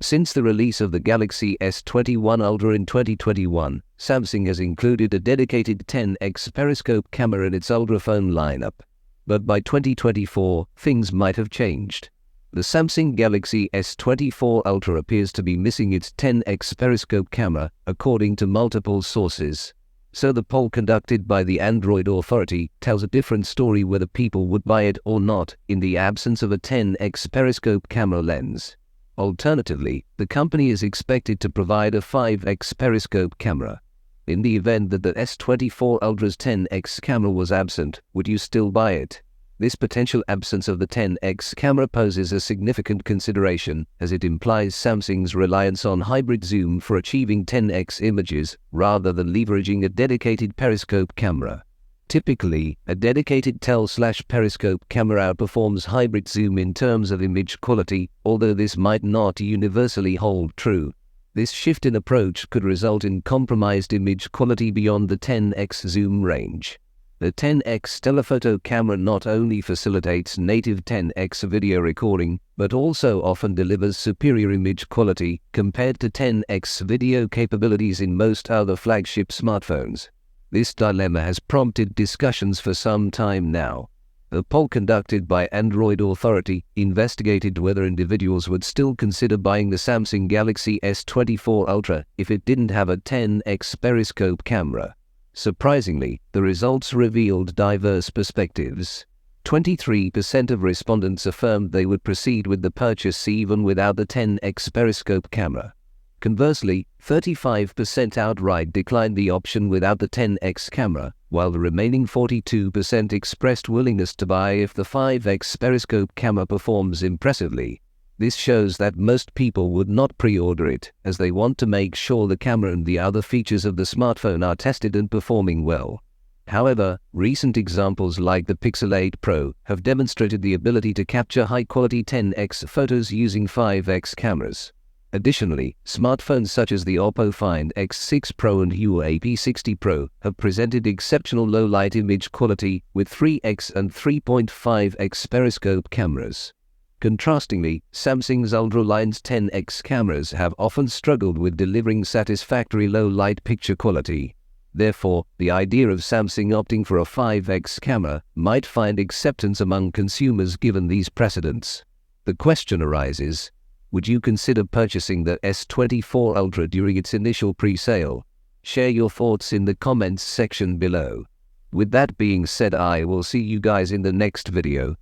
Since the release of the Galaxy S24 Ultra in 2021, Samsung has included a dedicated 10x periscope camera in its Ultraphone lineup. But by 2024, things might have changed. The Samsung Galaxy S24 Ultra appears to be missing its 10x periscope camera, according to multiple sources. So the poll conducted by the Android Authority tells a different story whether people would buy it or not in the absence of a 10x periscope camera lens. Alternatively, the company is expected to provide a 5x periscope camera. In the event that the S24 Ultra's 10x camera was absent, would you still buy it? This potential absence of the 10x camera poses a significant consideration, as it implies Samsung's reliance on hybrid zoom for achieving 10x images, rather than leveraging a dedicated periscope camera. Typically, a dedicated tel/periscope camera outperforms hybrid zoom in terms of image quality, although this might not universally hold true. This shift in approach could result in compromised image quality beyond the 10x zoom range. The 10x telephoto camera not only facilitates native 10x video recording, but also often delivers superior image quality compared to 10x video capabilities in most other flagship smartphones. This dilemma has prompted discussions for some time now. A poll conducted by Android Authority investigated whether individuals would still consider buying the Samsung Galaxy S24 Ultra if it didn't have a 10x periscope camera. Surprisingly, the results revealed diverse perspectives. 23% of respondents affirmed they would proceed with the purchase even without the 10x periscope camera. Conversely, 35% outright declined the option without the 10x camera, while the remaining 42% expressed willingness to buy if the 5x periscope camera performs impressively. This shows that most people would not pre-order it, as they want to make sure the camera and the other features of the smartphone are tested and performing well. However, recent examples like the Pixel 8 Pro have demonstrated the ability to capture high-quality 10x photos using 5x cameras. Additionally, smartphones such as the Oppo Find X6 Pro and Huawei P60 Pro have presented exceptional low-light image quality with 3x and 3.5x periscope cameras. Contrastingly, Samsung's Ultra line's 10x cameras have often struggled with delivering satisfactory low-light picture quality. Therefore, the idea of Samsung opting for a 5x camera might find acceptance among consumers given these precedents. The question arises, would you consider purchasing the S24 Ultra during its initial pre-sale? Share your thoughts in the comments section below. With that being said, I will see you guys in the next video.